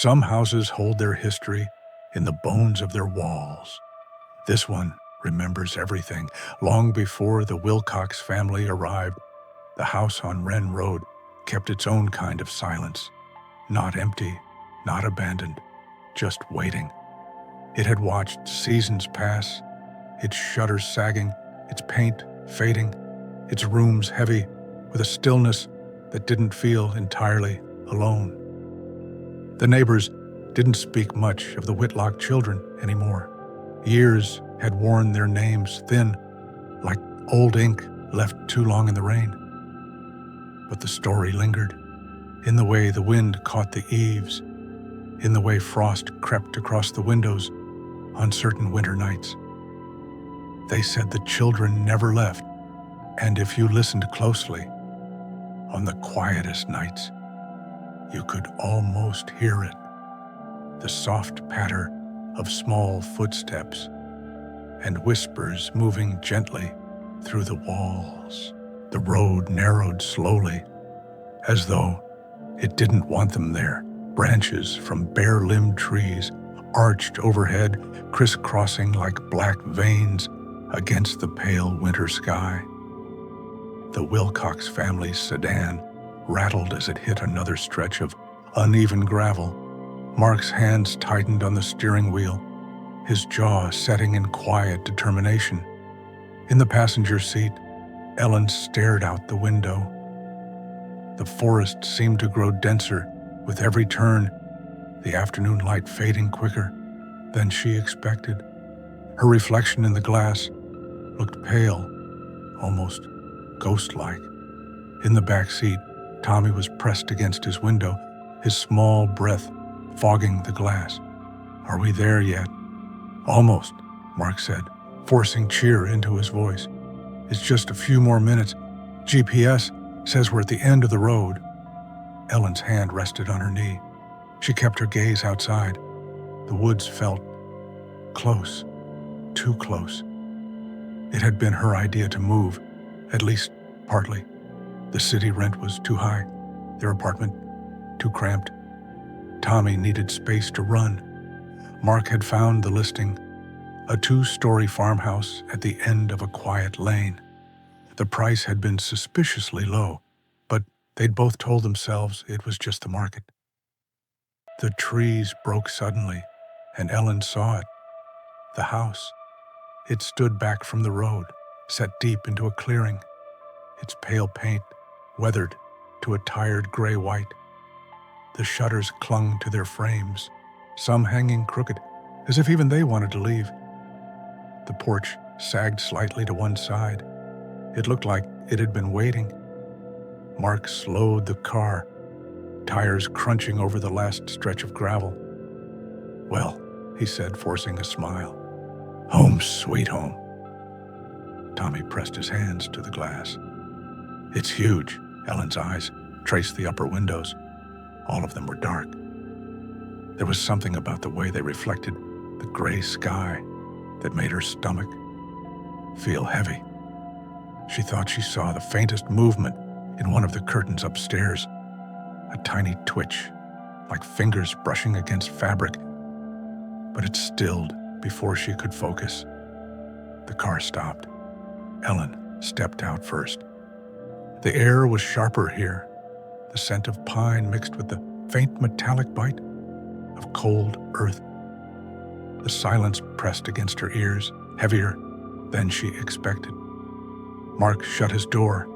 Some houses hold their history in the bones of their walls. This one remembers everything. Long before the Wilcox family arrived, the house on Wren Road kept its own kind of silence. Not empty, not abandoned, just waiting. It had watched seasons pass, its shutters sagging, its paint fading, its rooms heavy with a stillness that didn't feel entirely alone. The neighbors didn't speak much of the Whitlock children anymore. Years had worn their names thin, like old ink left too long in the rain. But the story lingered, in the way the wind caught the eaves, in the way frost crept across the windows on certain winter nights. They said the children never left, and if you listened closely, on the quietest nights, you could almost hear it, the soft patter of small footsteps and whispers moving gently through the walls. The road narrowed slowly, as though it didn't want them there. Branches from bare-limbed trees arched overhead, crisscrossing like black veins against the pale winter sky. The Wilcox family's sedan rattled as it hit another stretch of uneven gravel. Mark's hands tightened on the steering wheel, his jaw setting in quiet determination. In the passenger seat, Ellen stared out the window. The forest seemed to grow denser with every turn, the afternoon light fading quicker than she expected. Her reflection in the glass looked pale, almost ghost-like. In the back seat, Tommy was pressed against his window, his small breath fogging the glass. "Are we there yet?" "Almost," Mark said, forcing cheer into his voice. "It's just a few more minutes. GPS says we're at the end of the road." Ellen's hand rested on her knee. She kept her gaze outside. The woods felt close, too close. It had been her idea to move, at least partly. The city rent was too high, their apartment too cramped. Tommy needed space to run. Mark had found the listing, a 2-story farmhouse at the end of a quiet lane. The price had been suspiciously low, but they'd both told themselves it was just the market. The trees broke suddenly, and Ellen saw it. The house. It stood back from the road, set deep into a clearing, its pale paint weathered to a tired gray-white. The shutters clung to their frames, some hanging crooked, as if even they wanted to leave. The porch sagged slightly to one side. It looked like it had been waiting. Mark slowed the car, tires crunching over the last stretch of gravel. "Well," he said, forcing a smile. "Home sweet home." Tommy pressed his hands to the glass. "It's huge." Ellen's eyes traced the upper windows. All of them were dark. There was something about the way they reflected the gray sky that made her stomach feel heavy. She thought she saw the faintest movement in one of the curtains upstairs, a tiny twitch, like fingers brushing against fabric, but it stilled before she could focus. The car stopped. Ellen stepped out first. The air was sharper here, the scent of pine mixed with the faint metallic bite of cold earth. The silence pressed against her ears, heavier than she expected. Mark shut his door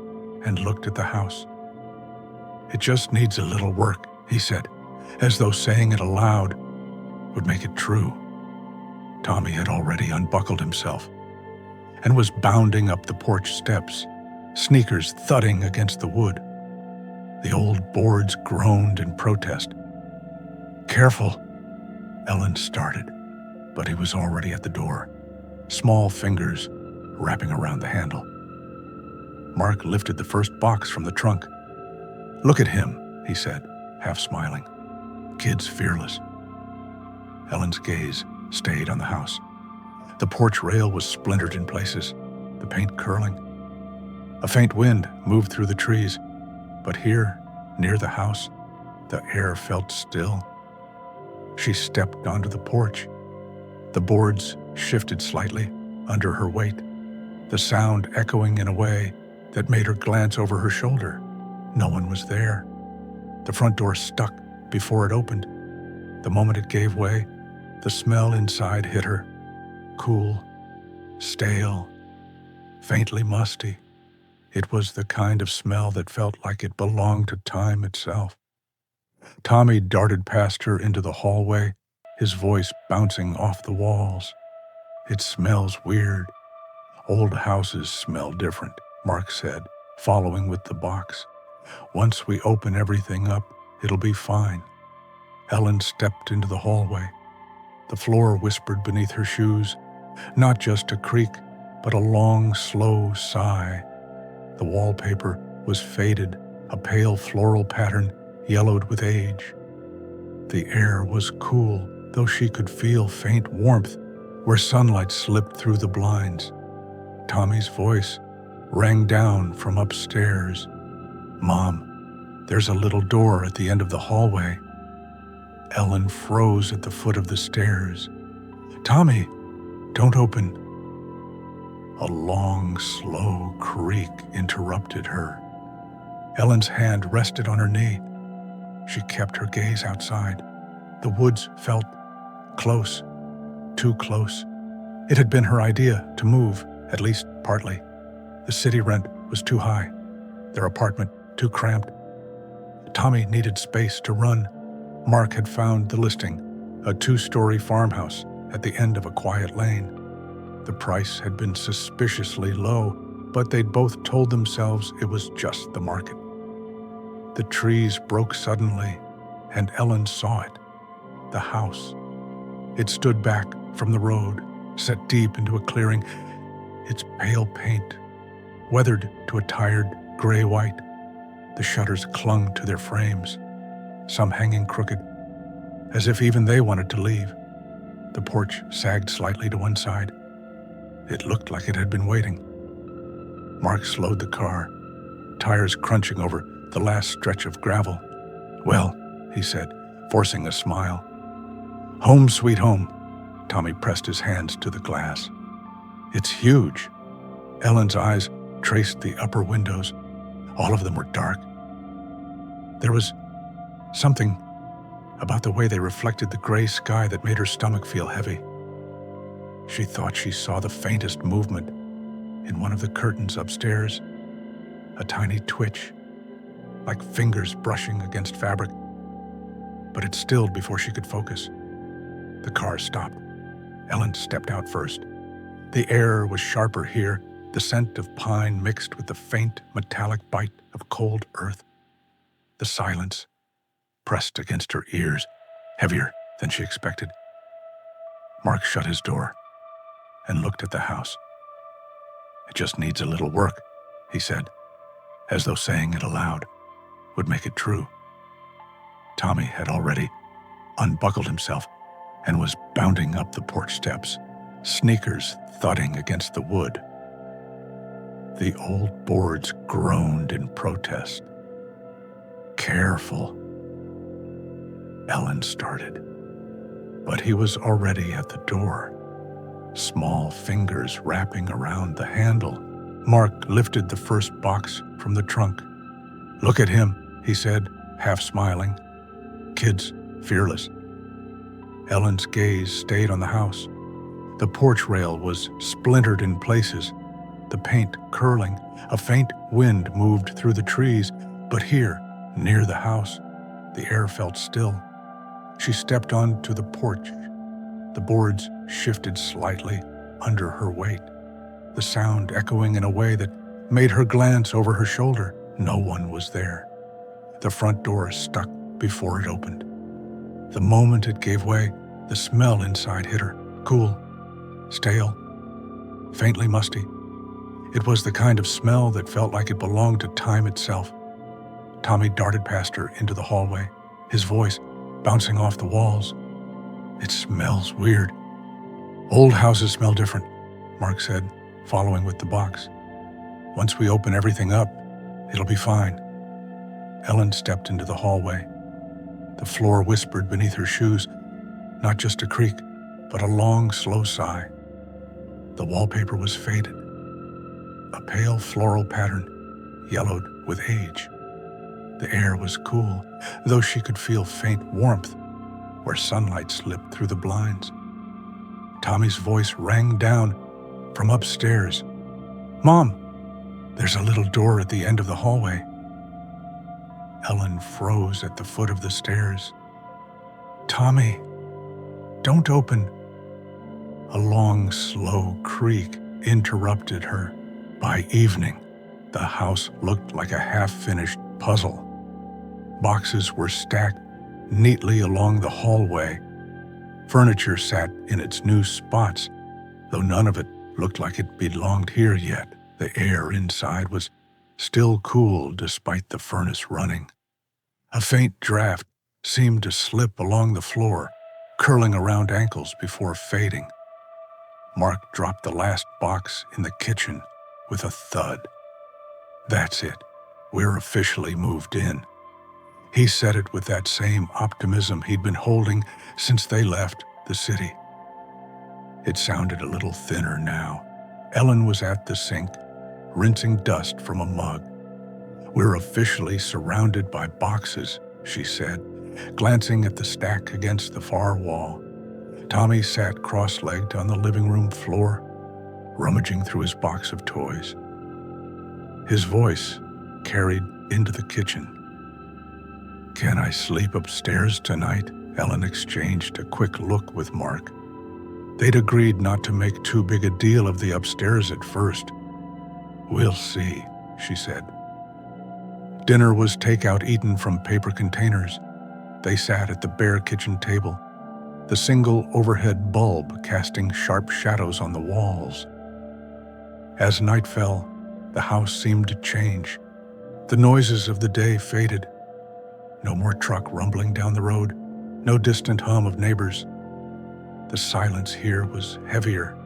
and looked at the house. "It just needs a little work," he said, as though saying it aloud would make it true. Tommy had already unbuckled himself and was bounding up the porch steps, sneakers thudding against the wood. The old boards groaned in protest. "Careful," Ellen started, but he was already at the door, small fingers wrapping around the handle. Mark lifted the first box from the trunk. "Look at him," he said, half smiling. "Kid's fearless." Ellen's gaze stayed on the house. The porch rail was splintered in places, the paint curling. A faint wind moved through the trees, but here, near the house, the air felt still. She stepped onto the porch. The boards shifted slightly under her weight, the sound echoing in a way that made her glance over her shoulder. No one was there. The front door stuck before it opened. The moment it gave way, the smell inside hit her. Cool, stale, faintly musty. It was the kind of smell that felt like it belonged to time itself. Tommy darted past her into the hallway, his voice bouncing off the walls. "It smells weird. Old houses smell different," Mark said, following with the box. "Once we open everything up, it'll be fine." Ellen stepped into the hallway. The floor whispered beneath her shoes, not just a creak, but a long, slow sigh. The wallpaper was faded, a pale floral pattern yellowed with age. The air was cool, though she could feel faint warmth where sunlight slipped through the blinds. Tommy's voice rang down from upstairs. "Mom, there's a little door at the end of the hallway." Ellen froze at the foot of the stairs. "Tommy, don't open." A long, slow creak interrupted her. Ellen's hand rested on her knee. She kept her gaze outside. The woods felt close, too close. It had been her idea to move, at least partly. The city rent was too high, their apartment too cramped. Tommy needed space to run. Mark had found the listing, a 2-story farmhouse at the end of a quiet lane. The price had been suspiciously low, but they'd both told themselves it was just the market. The trees broke suddenly, and Ellen saw it. The house. It stood back from the road, set deep into a clearing, its pale paint weathered to a tired gray-white. The shutters clung to their frames, some hanging crooked, as if even they wanted to leave. The porch sagged slightly to one side. It looked like it had been waiting. Mark slowed the car, tires crunching over the last stretch of gravel. "Well," he said, forcing a smile. "Home sweet home." Tommy pressed his hands to the glass. "It's huge." Ellen's eyes traced the upper windows. All of them were dark. There was something about the way they reflected the gray sky that made her stomach feel heavy. She thought she saw the faintest movement in one of the curtains upstairs, a tiny twitch, like fingers brushing against fabric. But it stilled before she could focus. The car stopped. Ellen stepped out first. The air was sharper here, the scent of pine mixed with the faint metallic bite of cold earth. The silence pressed against her ears, heavier than she expected. Mark shut his door and looked at the house. "It just needs a little work," he said, as though saying it aloud would make it true. Tommy had already unbuckled himself and was bounding up the porch steps, sneakers thudding against the wood. The old boards groaned in protest. "Careful," Ellen started, but he was already at the door, small fingers wrapping around the handle. Mark lifted the first box from the trunk. "Look at him," he said, half smiling. "Kid's fearless." Ellen's gaze stayed on the house. The porch rail was splintered in places, the paint curling. A faint wind moved through the trees, but here, near the house, the air felt still. She stepped onto the porch. The boards shifted slightly under her weight, the sound echoing in a way that made her glance over her shoulder. No one was there. The front door stuck before it opened. The moment it gave way, the smell inside hit her. Cool, stale, faintly musty. It was the kind of smell that felt like it belonged to time itself. Tommy darted past her into the hallway, his voice bouncing off the walls. "It smells weird. Old houses smell different," Mark said, following with the box. "Once we open everything up, it'll be fine." Ellen stepped into the hallway. The floor whispered beneath her shoes, Not just a creak, but a long, slow sigh. The wallpaper was faded, a pale floral pattern, yellowed with age. The air was cool, though she could feel faint warmth where sunlight slipped through the blinds. Tommy's voice rang down from upstairs. "Mom, there's a little door at the end of the hallway." Ellen froze at the foot of the stairs. "Tommy, don't open." A long, slow creak interrupted her. By evening, the house looked like a half-finished puzzle. Boxes were stacked neatly along the hallway. Furniture sat in its new spots, though none of it looked like it belonged here yet. The air inside was still cool despite the furnace running. A faint draft seemed to slip along the floor, curling around ankles before fading. Mark dropped the last box in the kitchen with a thud. "That's it. We're officially moved in." He said it with that same optimism he'd been holding since they left the city. It sounded a little thinner now. Ellen was at the sink, rinsing dust from a mug. "We're officially surrounded by boxes," she said, glancing at the stack against the far wall. Tommy sat cross-legged on the living room floor, rummaging through his box of toys. His voice carried into the kitchen. "Can I sleep upstairs tonight?" Ellen exchanged a quick look with Mark. They'd agreed not to make too big a deal of the upstairs at first. "We'll see," she said. Dinner was takeout eaten from paper containers. They sat at the bare kitchen table, the single overhead bulb casting sharp shadows on the walls. As night fell, the house seemed to change. The noises of the day faded. No more truck rumbling down the road, no distant hum of neighbors. The silence here was heavier.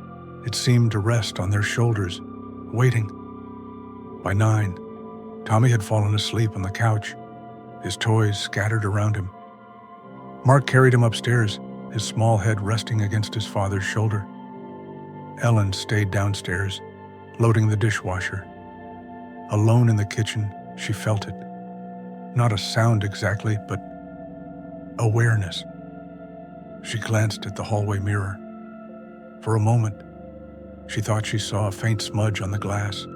It seemed to rest on their shoulders, waiting. By 9, Tommy had fallen asleep on the couch, his toys scattered around him. Mark carried him upstairs, his small head resting against his father's shoulder. Ellen stayed downstairs, loading the dishwasher. Alone in the kitchen, she felt it. Not a sound exactly, but awareness. She glanced at the hallway mirror. For a moment, she thought she saw a faint smudge on the glass,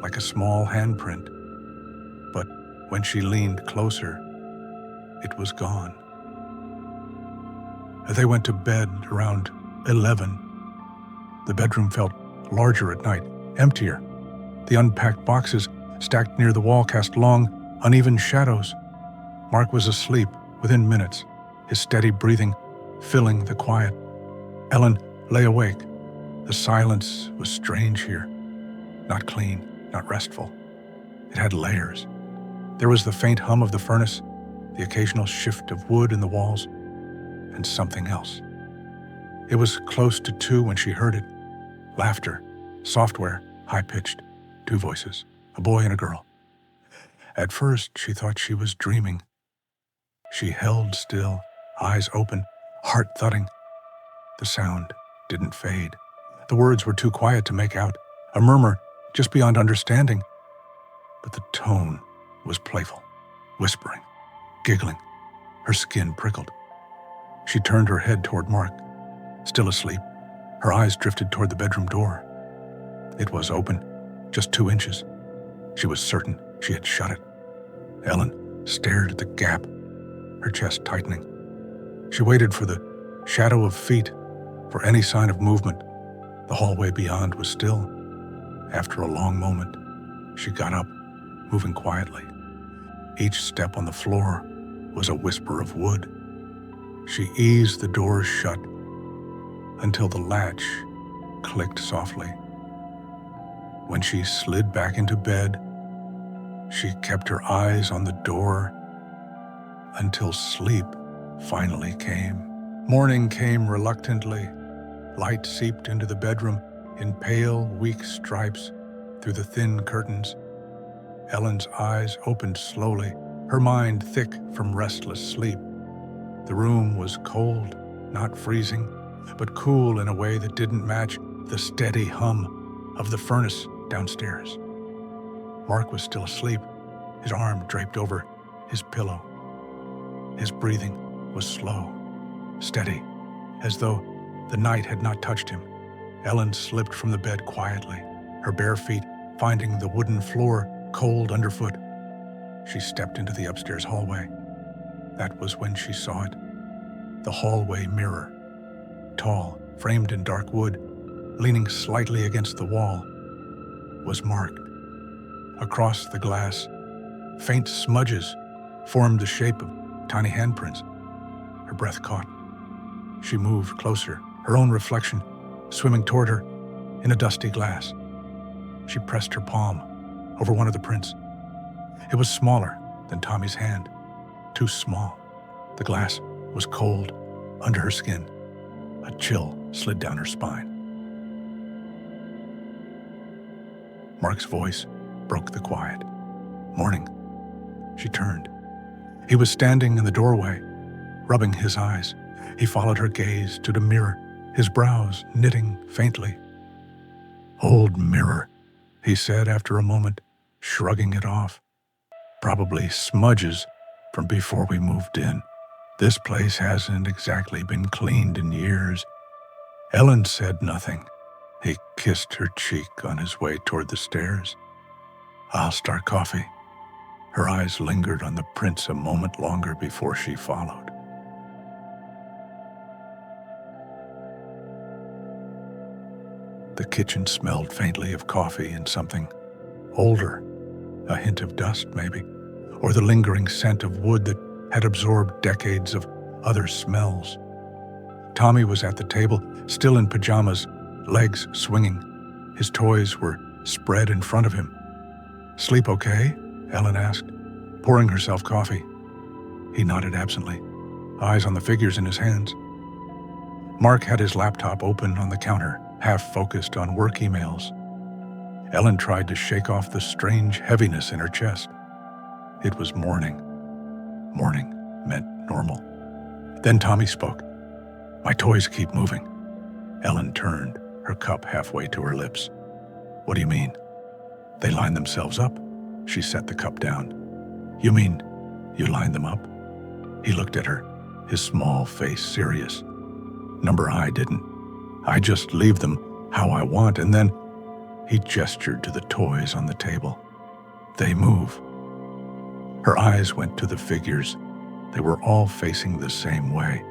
like a small handprint. But when she leaned closer, it was gone. They went to bed around 11. The bedroom felt larger at night, emptier. The unpacked boxes stacked near the wall cast long, uneven shadows. Mark was asleep within minutes, his steady breathing filling the quiet. Ellen lay awake. The silence was strange here. Not clean, not restful. It had layers. There was the faint hum of the furnace, the occasional shift of wood in the walls, and something else. It was close to 2 when she heard it. Laughter, software, high-pitched, 2 voices, a boy and a girl. At first, she thought she was dreaming. She held still, eyes open, heart thudding. The sound didn't fade. The words were too quiet to make out, a murmur just beyond understanding. But the tone was playful, whispering, giggling. Her skin prickled. She turned her head toward Mark, still asleep. Her eyes drifted toward the bedroom door. It was open, just 2 inches. She was certain she had shut it. Ellen stared at the gap, her chest tightening. She waited for the shadow of feet, for any sign of movement. The hallway beyond was still. After a long moment, she got up, moving quietly. Each step on the floor was a whisper of wood. She eased the door shut until the latch clicked softly. When she slid back into bed, she kept her eyes on the door until sleep finally came. Morning came reluctantly. Light seeped into the bedroom in pale, weak stripes through the thin curtains. Ellen's eyes opened slowly, her mind thick from restless sleep. The room was cold, not freezing, but cool in a way that didn't match the steady hum of the furnace downstairs. Mark was still asleep, his arm draped over his pillow. His breathing was slow, steady, as though the night had not touched him. Ellen slipped from the bed quietly, her bare feet finding the wooden floor cold underfoot. She stepped into the upstairs hallway. That was when she saw it. The hallway mirror, tall, framed in dark wood, leaning slightly against the wall, was marked. Across the glass, faint smudges formed the shape of tiny handprints. Her breath caught. She moved closer, her own reflection swimming toward her in a dusty glass. She pressed her palm over one of the prints. It was smaller than Tommy's hand, too small. The glass was cold under her skin. A chill slid down her spine. Mark's voice broke the quiet. "Morning." She turned. He was standing in the doorway, rubbing his eyes. He followed her gaze to the mirror, his brows knitting faintly. "Old mirror," he said after a moment, shrugging it off. "Probably smudges from before we moved in. This place hasn't exactly been cleaned in years." Ellen said nothing. He kissed her cheek on his way toward the stairs. "I'll start coffee." Her eyes lingered on the prints a moment longer before she followed. The kitchen smelled faintly of coffee and something older, a hint of dust maybe, or the lingering scent of wood that had absorbed decades of other smells. Tommy was at the table, still in pajamas, legs swinging. His toys were spread in front of him. "Sleep okay?" Ellen asked, pouring herself coffee. He nodded absently, eyes on the figures in his hands. Mark had his laptop open on the counter, half focused on work emails. Ellen tried to shake off the strange heaviness in her chest. It was morning. Morning meant normal. Then Tommy spoke. "My toys keep moving." Ellen turned, her cup halfway to her lips. "What do you mean?" "They line themselves up." She set the cup down. "You mean you line them up?" He looked at her, his small face serious. "Number I didn't. I just leave them how I want, and then..." He gestured to the toys on the table. "They move." Her eyes went to the figures. They were all facing the same way,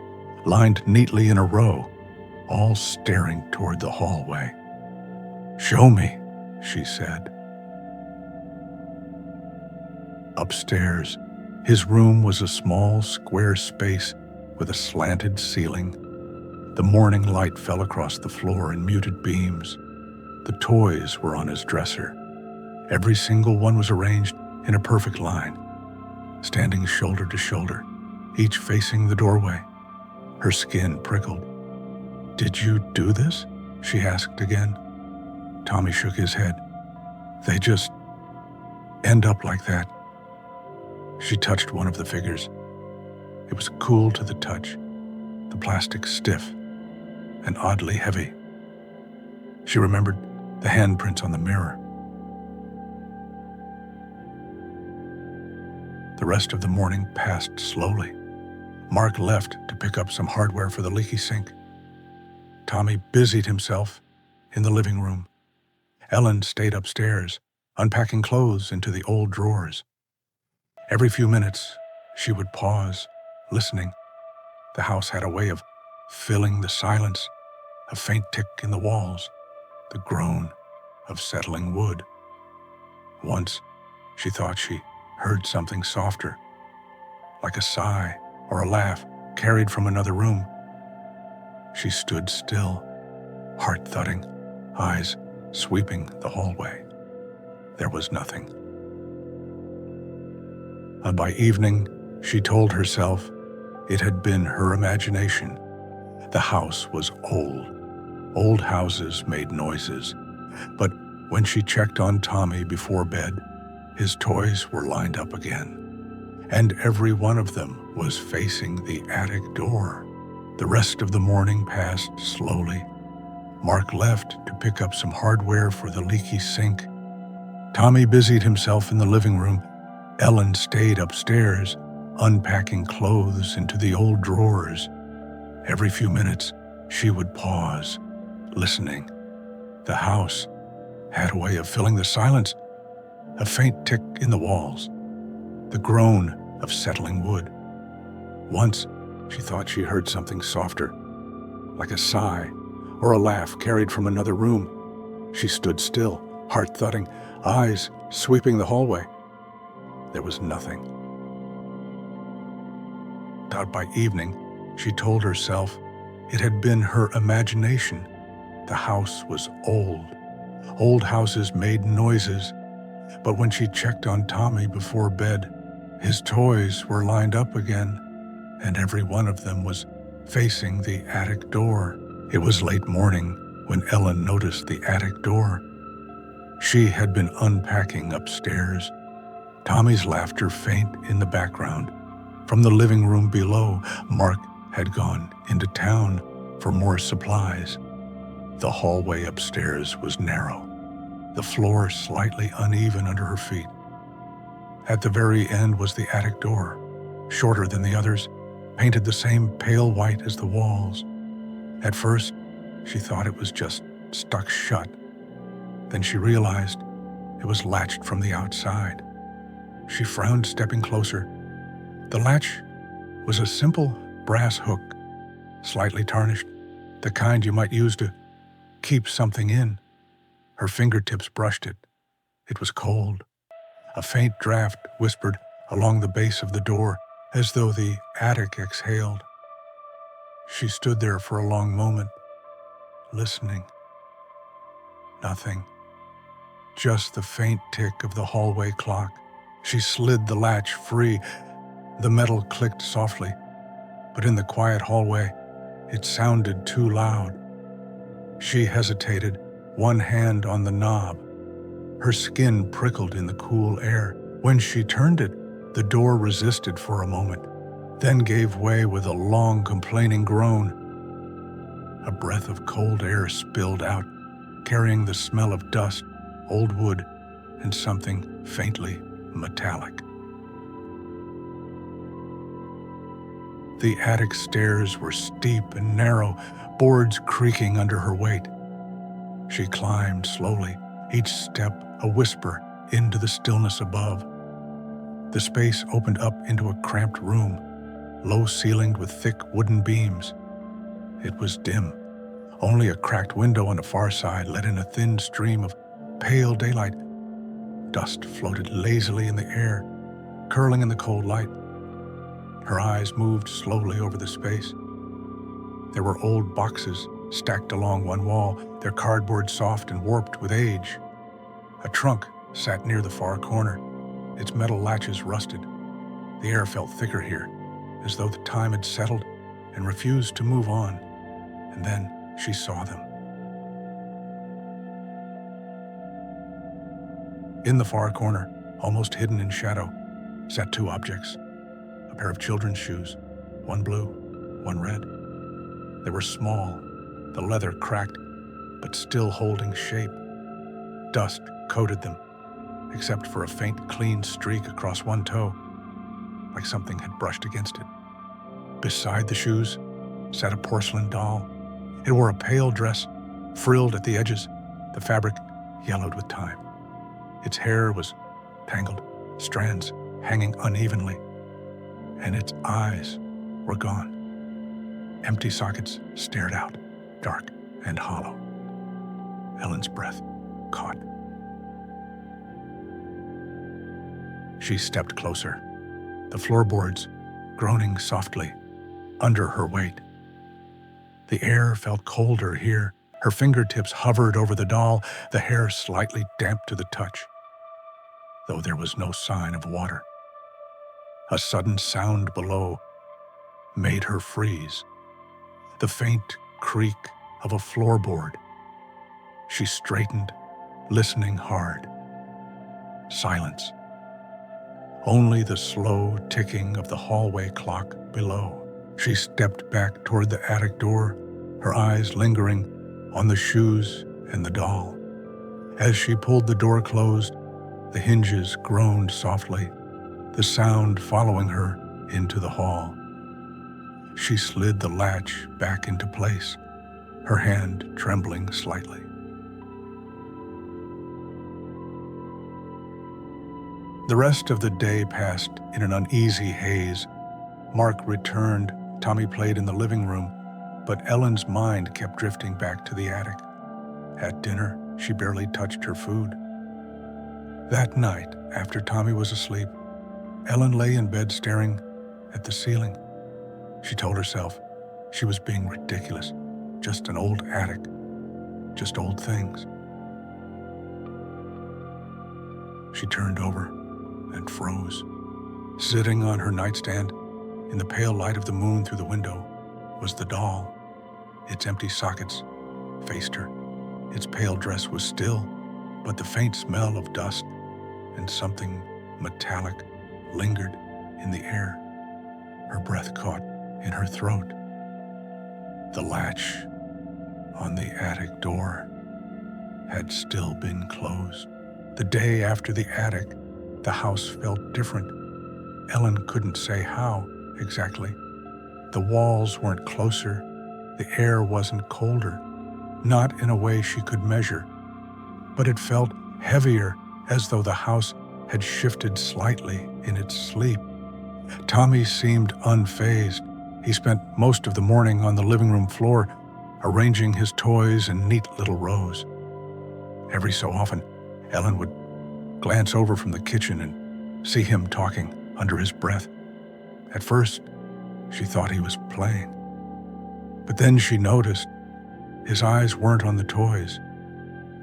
lined neatly in a row, all staring toward the hallway. "Show me," she said. Upstairs, his room was a small square space with a slanted ceiling. The morning light fell across the floor in muted beams. The toys were on his dresser. Every single one was arranged in a perfect line, standing shoulder to shoulder, each facing the doorway. Her skin prickled. "Did you do this?" she asked again. Tommy shook his head. "They just end up like that." She touched one of the figures. It was cool to the touch, the plastic stiff and oddly heavy. She remembered the handprints on the mirror. The rest of the morning passed slowly. Mark left to pick up some hardware for the leaky sink. Tommy busied himself in the living room. Ellen stayed upstairs, unpacking clothes into the old drawers. Every few minutes, she would pause, listening. The house had a way of filling the silence, a faint tick in the walls, the groan of settling wood. Once, she thought she heard something softer, like a sigh or a laugh carried from another room. She stood still, heart thudding, eyes sweeping the hallway. There was nothing. And by evening, she told herself it had been her imagination. The house was old. Old houses made noises. But when she checked on Tommy before bed, his toys were lined up again. And every one of them was facing the attic door. The rest of the morning passed slowly. Mark left to pick up some hardware for the leaky sink. Tommy busied himself in the living room. Ellen stayed upstairs, unpacking clothes into the old drawers. Every few minutes, she would pause, listening. The house had a way of filling the silence, a faint tick in the walls, the groan of settling wood. Once, she thought she heard something softer, like a sigh or a laugh carried from another room. She stood still, heart thudding, eyes sweeping the hallway. There was nothing. Out by evening, she told herself it had been her imagination. The house was old. Old houses made noises, but when she checked on Tommy before bed, his toys were lined up again, and every one of them was facing the attic door. It was late morning when Ellen noticed the attic door. She had been unpacking upstairs, Tommy's laughter faint in the background. From the living room below, Mark had gone into town for more supplies. The hallway upstairs was narrow, the floor slightly uneven under her feet. At the very end was the attic door, shorter than the others, painted the same pale white as the walls. At first, she thought it was just stuck shut. Then she realized it was latched from the outside. She frowned, stepping closer. The latch was a simple brass hook, slightly tarnished, the kind you might use to keep something in. Her fingertips brushed it. It was cold. A faint draft whispered along the base of the door, as though the attic exhaled. She stood there for a long moment, listening. Nothing. Just the faint tick of the hallway clock. She slid the latch free. The metal clicked softly, but in the quiet hallway, it sounded too loud. She hesitated, one hand on the knob. Her skin prickled in the cool air. When she turned it, the door resisted for a moment, then gave way with a long, complaining groan. A breath of cold air spilled out, carrying the smell of dust, old wood, and something faintly metallic. The attic stairs were steep and narrow, boards creaking under her weight. She climbed slowly, each step a whisper into the stillness above. The space opened up into a cramped room, low-ceilinged with thick wooden beams. It was dim. Only a cracked window on the far side let in a thin stream of pale daylight. Dust floated lazily in the air, curling in the cold light. Her eyes moved slowly over the space. There were old boxes stacked along one wall, their cardboard soft and warped with age. A trunk sat near the far corner, its metal latches rusted. The air felt thicker here, as though the time had settled and refused to move on. And then she saw them. In the far corner, almost hidden in shadow, sat two objects. A pair of children's shoes, one blue, one red. They were small, the leather cracked, but still holding shape. Dust coated them, except for a faint, clean streak across one toe, like something had brushed against it. Beside the shoes sat a porcelain doll. It wore a pale dress, frilled at the edges, the fabric yellowed with time. Its hair was tangled, strands hanging unevenly, and its eyes were gone. Empty sockets stared out, dark and hollow. Ellen's breath caught. She stepped closer, the floorboards groaning softly under her weight. The air felt colder here. Her fingertips hovered over the doll, the hair slightly damp to the touch, though there was no sign of water. A sudden sound below made her freeze. The faint creak of a floorboard. She straightened, listening hard. Silence. Only the slow ticking of the hallway clock below. She stepped back toward the attic door, her eyes lingering on the shoes and the doll. As she pulled the door closed, the hinges groaned softly, the sound following her into the hall. She slid the latch back into place, her hand trembling slightly. The rest of the day passed in an uneasy haze. Mark returned, Tommy played in the living room, but Ellen's mind kept drifting back to the attic. At dinner, she barely touched her food. That night, after Tommy was asleep, Ellen lay in bed staring at the ceiling. She told herself she was being ridiculous. Just an old attic. Just old things. She turned over and froze. Sitting on her nightstand, in the pale light of the moon through the window, was the doll. Its empty sockets faced her. Its pale dress was still, but the faint smell of dust and something metallic lingered in the air. Her breath caught in her throat. The latch on the attic door had still been closed. The day after the attic, the house felt different. Ellen couldn't say how exactly. The walls weren't closer. The air wasn't colder. Not in a way she could measure. But it felt heavier, as though the house had shifted slightly in its sleep. Tommy seemed unfazed. He spent most of the morning on the living room floor, arranging his toys in neat little rows. Every so often, Ellen would glance over from the kitchen and see him talking under his breath. At first, she thought he was playing. But then she noticed his eyes weren't on the toys.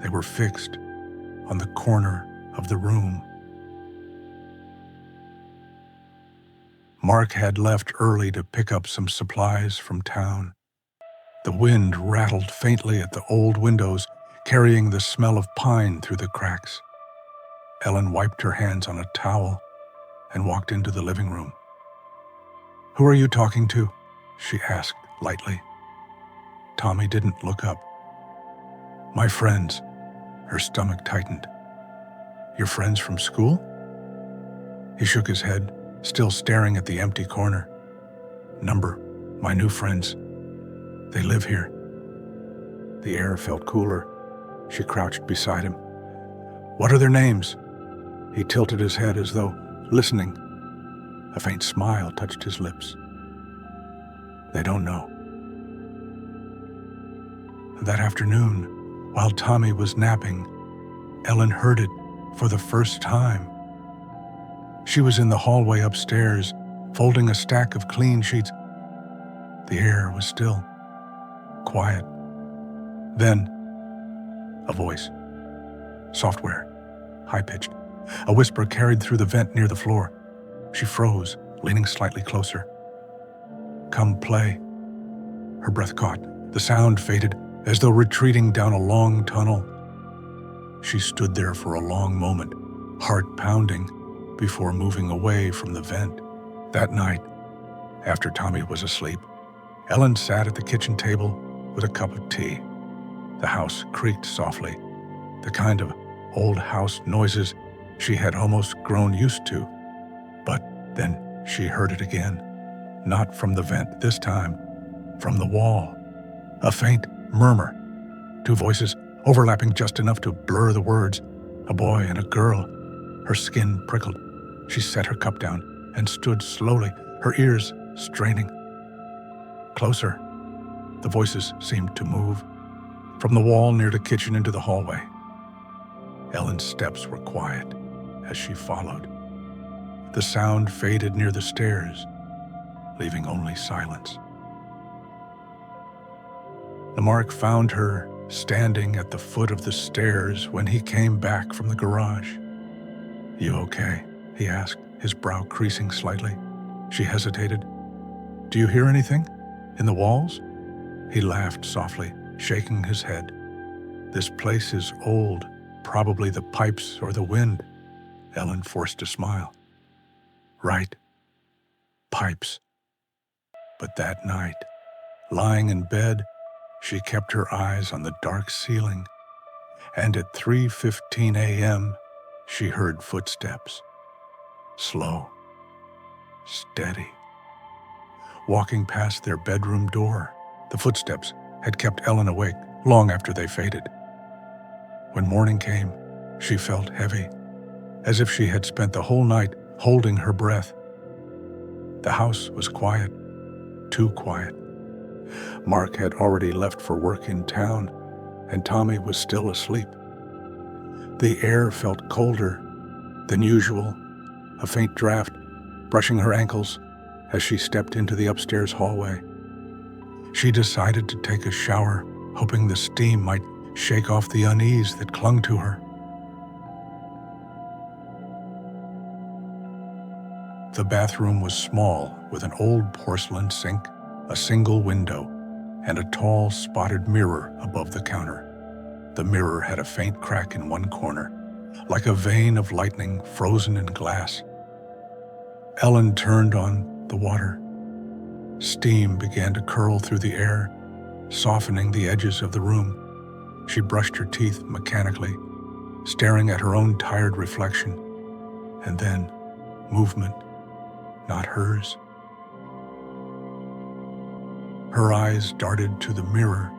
They were fixed on the corner of the room. Mark had left early to pick up some supplies from town. The wind rattled faintly at the old windows, carrying the smell of pine through the cracks. Ellen wiped her hands on a towel and walked into the living room. "Who are you talking to?" she asked lightly. Tommy didn't look up. "My friends." Her stomach tightened. "Your friends from school?" He shook his head, still staring at the empty corner. My new friends. They live here." The air felt cooler. She crouched beside him. "What are their names?" He tilted his head as though listening. A faint smile touched his lips. "They don't know." That afternoon, while Tommy was napping, Ellen heard it for the first time. She was in the hallway upstairs, folding a stack of clean sheets. The air was still, quiet. Then, a voice. Software, high-pitched. A whisper carried through the vent near the floor. She froze, leaning slightly closer. "Come play." Her breath caught. The sound faded, as though retreating down a long tunnel. She stood there for a long moment, heart pounding, before moving away from the vent. That night, after Tommy was asleep, Ellen sat at the kitchen table with a cup of tea. The house creaked softly, the kind of old house noises she had almost grown used to. But then she heard it again, not from the vent this time, from the wall. A faint murmur. Two voices overlapping just enough to blur the words. A boy and a girl. Her skin prickled. She set her cup down and stood slowly, her ears straining. Closer. The voices seemed to move. From the wall near the kitchen into the hallway. Ellen's steps were quiet as she followed. The sound faded near the stairs, leaving only silence. Mark found her standing at the foot of the stairs when he came back from the garage. "You okay?" he asked, his brow creasing slightly. She hesitated. "Do you hear anything? In the walls?" He laughed softly, shaking his head. "This place is old, probably the pipes or the wind." Ellen forced a smile. "Right. Pipes." But that night, lying in bed, she kept her eyes on the dark ceiling, and at 3:15 a.m., she heard footsteps. Slow, steady. Walking past their bedroom door, the footsteps had kept Ellen awake long after they faded. When morning came, she felt heavy, as if she had spent the whole night holding her breath. The house was quiet, too quiet. Mark had already left for work in town, and Tommy was still asleep. The air felt colder than usual, a faint draft brushing her ankles as she stepped into the upstairs hallway. She decided to take a shower, hoping the steam might shake off the unease that clung to her. The bathroom was small, with an old porcelain sink, a single window, and a tall spotted mirror above the counter. The mirror had a faint crack in one corner, like a vein of lightning frozen in glass. Ellen turned on the water. Steam began to curl through the air, softening the edges of the room. She brushed her teeth mechanically, staring at her own tired reflection. And then, movement, not hers. Her eyes darted to the mirror.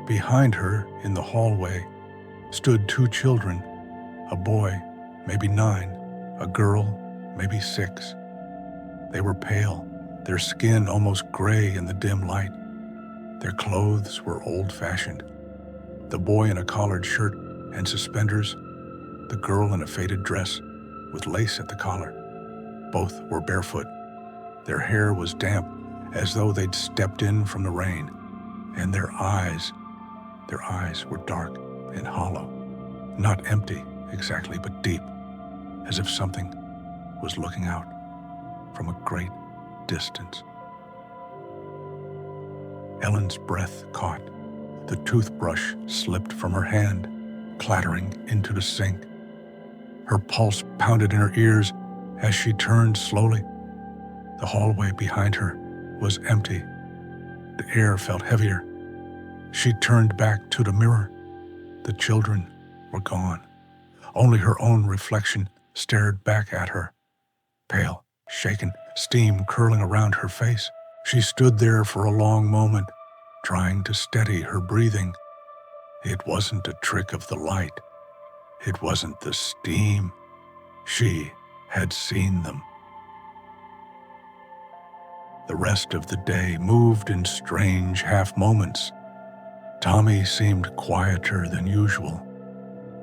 Behind her, in the hallway, stood two children, a boy, maybe 9, a girl, maybe 6. They were pale, their skin almost gray in the dim light. Their clothes were old-fashioned. The boy in a collared shirt and suspenders, the girl in a faded dress with lace at the collar. Both were barefoot. Their hair was damp, as though they'd stepped in from the rain. And their eyes were dark and hollow. Not empty exactly, but deep, as if something was looking out from a great distance. Ellen's breath caught. The toothbrush slipped from her hand, clattering into the sink. Her pulse pounded in her ears as she turned slowly. The hallway behind her was empty. The air felt heavier. She turned back to the mirror. The children were gone. Only her own reflection stared back at her. Pale, shaken, steam curling around her face. She stood there for a long moment, trying to steady her breathing. It wasn't a trick of the light. It wasn't the steam. She had seen them. The rest of the day moved in strange half-moments. Tommy seemed quieter than usual.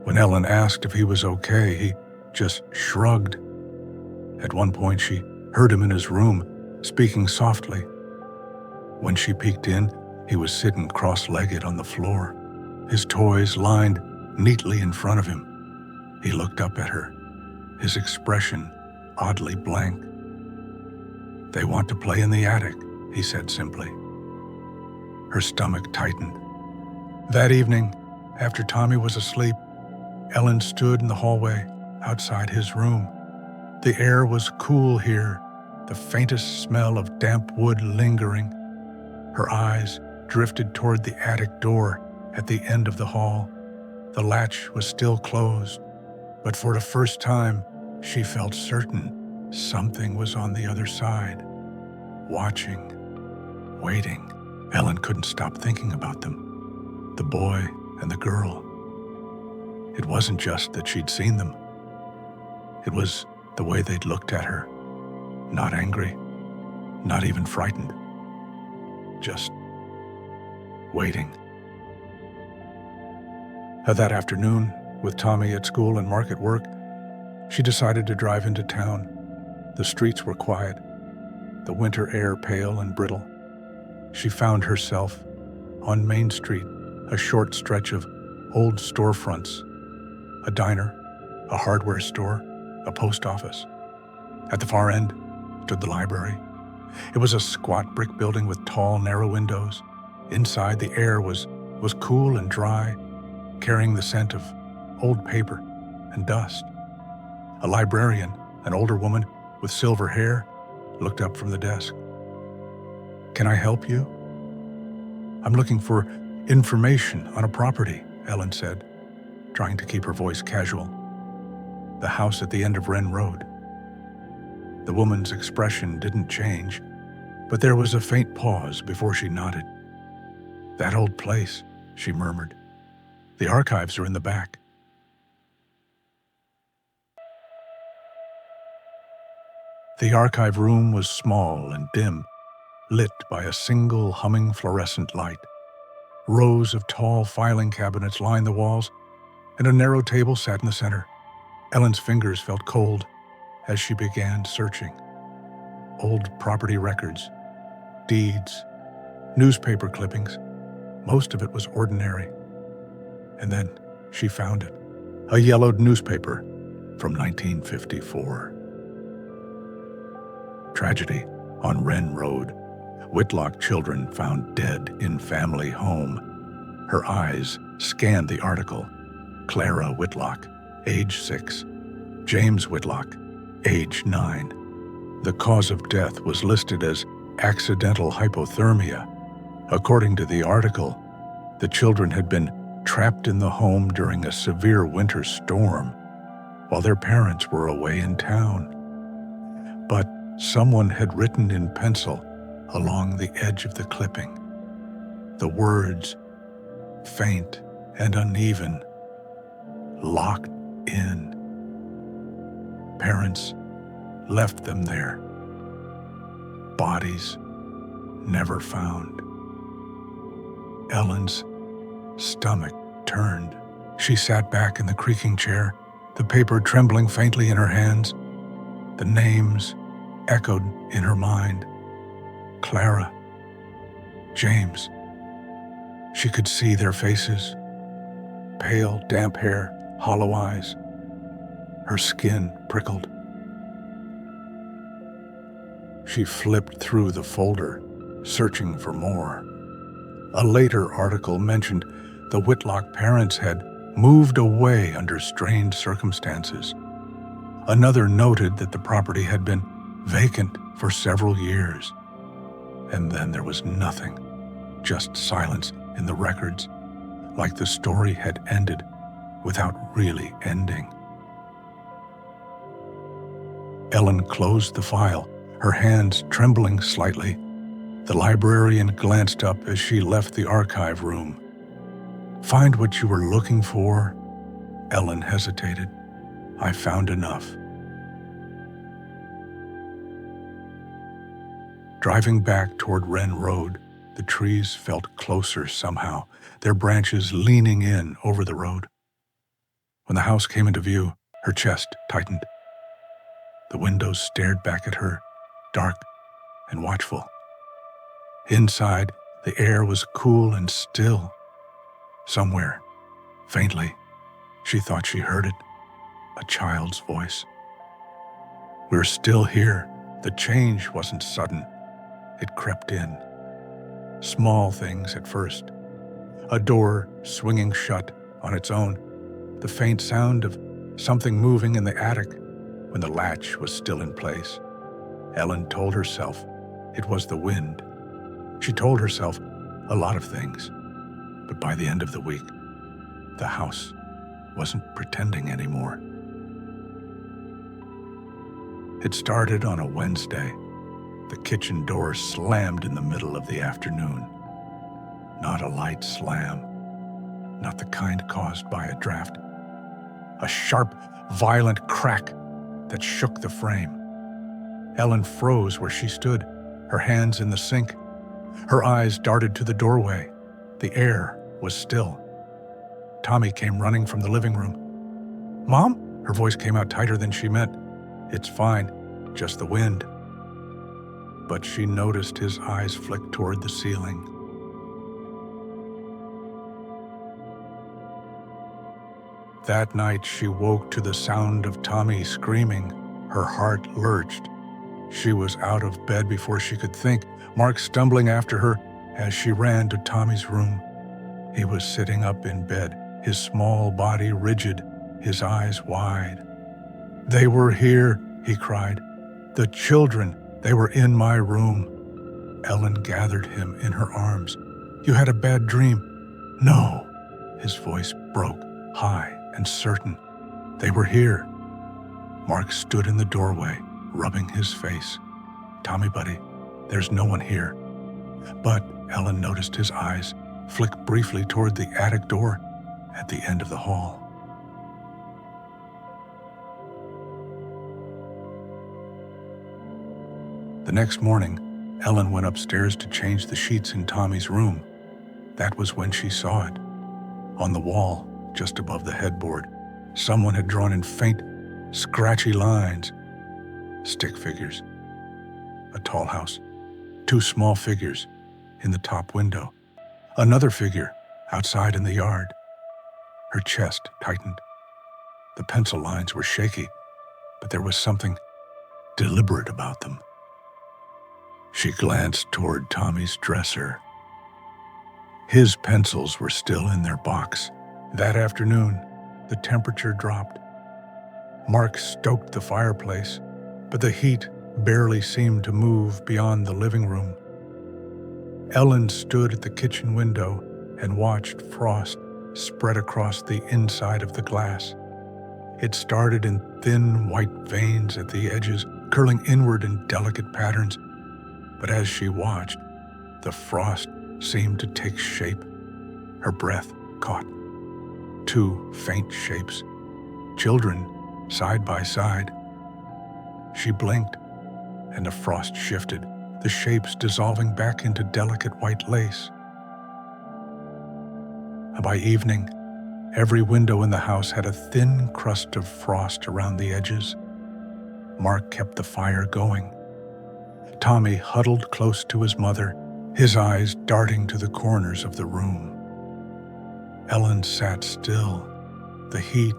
When Ellen asked if he was okay, he just shrugged. At one point, she heard him in his room, speaking softly. When she peeked in, he was sitting cross-legged on the floor, his toys lined neatly in front of him. He looked up at her, his expression oddly blank. "They want to play in the attic," he said simply. Her stomach tightened. That evening, after Tommy was asleep, Ellen stood in the hallway outside his room. The air was cool here, the faintest smell of damp wood lingering. Her eyes drifted toward the attic door at the end of the hall. The latch was still closed, but for the first time, she felt certain something was on the other side, watching, waiting. Ellen couldn't stop thinking about them, the boy and the girl. It wasn't just that she'd seen them. It was the way they'd looked at her. Not angry, not even frightened. Just waiting. That afternoon, with Tommy at school and Mark at work, she decided to drive into town. The streets were quiet, the winter air pale and brittle. She found herself on Main Street, a short stretch of old storefronts, a diner, a hardware store, a post office. At the far end stood the library. It was a squat brick building with tall, narrow windows. Inside, the air was cool and dry, carrying the scent of old paper and dust. A librarian, an older woman with silver hair, looked up from the desk. "Can I help you?" "I'm looking for information on a property," Ellen said, trying to keep her voice casual. "The house at the end of Wren Road." The woman's expression didn't change, but there was a faint pause before she nodded. "That old place," she murmured. "The archives are in the back." The archive room was small and dim, lit by a single humming fluorescent light. Rows of tall filing cabinets lined the walls, and a narrow table sat in the center. Ellen's fingers felt cold as she began searching. Old property records, deeds, newspaper clippings. Most of it was ordinary. And then she found it, a yellowed newspaper from 1954. Tragedy on Wren Road. Whitlock children found dead in family home. Her eyes scanned the article. Clara Whitlock, age 6. James Whitlock, age 9. The cause of death was listed as accidental hypothermia. According to the article, the children had been trapped in the home during a severe winter storm while their parents were away in town. But someone had written in pencil along the edge of the clipping the words, faint and uneven, "locked in." Parents left them there. Bodies never found. Ellen's stomach turned. She sat back in the creaking chair, the paper trembling faintly in her hands. The names echoed in her mind. Clara, James. She could see their faces. Pale, damp hair, hollow eyes. Her skin prickled. She flipped through the folder, searching for more. A later article mentioned the Whitlock parents had moved away under strange circumstances. Another noted that the property had been vacant for several years. And then there was nothing, just silence in the records, like the story had ended without really ending. Ellen closed the file, her hands trembling slightly. The librarian glanced up as she left the archive room. "Find what you were looking for?" Ellen hesitated. "I found enough." Driving back toward Wren Road, the trees felt closer somehow, their branches leaning in over the road. When the house came into view, her chest tightened. The windows stared back at her, dark and watchful. Inside, the air was cool and still. Somewhere, faintly, she thought she heard it, a child's voice. "We're still here." The change wasn't sudden. It crept in. Small things at first. A door swinging shut on its own. The faint sound of something moving in the attic when the latch was still in place. Ellen told herself it was the wind. She told herself a lot of things. But by the end of the week, the house wasn't pretending anymore. It started on a Wednesday. The kitchen door slammed in the middle of the afternoon. Not a light slam, not the kind caused by a draft. A sharp, violent crack that shook the frame. Ellen froze where she stood, her hands in the sink. Her eyes darted to the doorway. The air was still. Tommy came running from the living room. "Mom?" Her voice came out tighter than she meant. "It's fine, just the wind." But she noticed his eyes flick toward the ceiling. That night she woke to the sound of Tommy screaming. Her heart lurched. She was out of bed before she could think, Mark stumbling after her as she ran to Tommy's room. He was sitting up in bed, his small body rigid, his eyes wide. "They were here," he cried. "The children, they were in my room." Ellen gathered him in her arms. "You had a bad dream." "No." His voice broke, high and certain. "They were here." Mark stood in the doorway, rubbing his face. "Tommy, buddy, there's no one here." But Ellen noticed his eyes flick briefly toward the attic door at the end of the hall. The next morning, Ellen went upstairs to change the sheets in Tommy's room. That was when she saw it. On the wall, just above the headboard, someone had drawn in faint, scratchy lines. Stick figures. A tall house. 2 small figures in the top window. Another figure outside in the yard. Her chest tightened. The pencil lines were shaky, but there was something deliberate about them. She glanced toward Tommy's dresser. His pencils were still in their box. That afternoon, the temperature dropped. Mark stoked the fireplace, but the heat barely seemed to move beyond the living room. Ellen stood at the kitchen window and watched frost spread across the inside of the glass. It started in thin white veins at the edges, curling inward in delicate patterns. But as she watched, the frost seemed to take shape. Her breath caught. 2 faint shapes, children side by side. She blinked, and the frost shifted, the shapes dissolving back into delicate white lace. By evening, every window in the house had a thin crust of frost around the edges. Mark kept the fire going. Tommy huddled close to his mother, his eyes darting to the corners of the room. Ellen sat still, the heat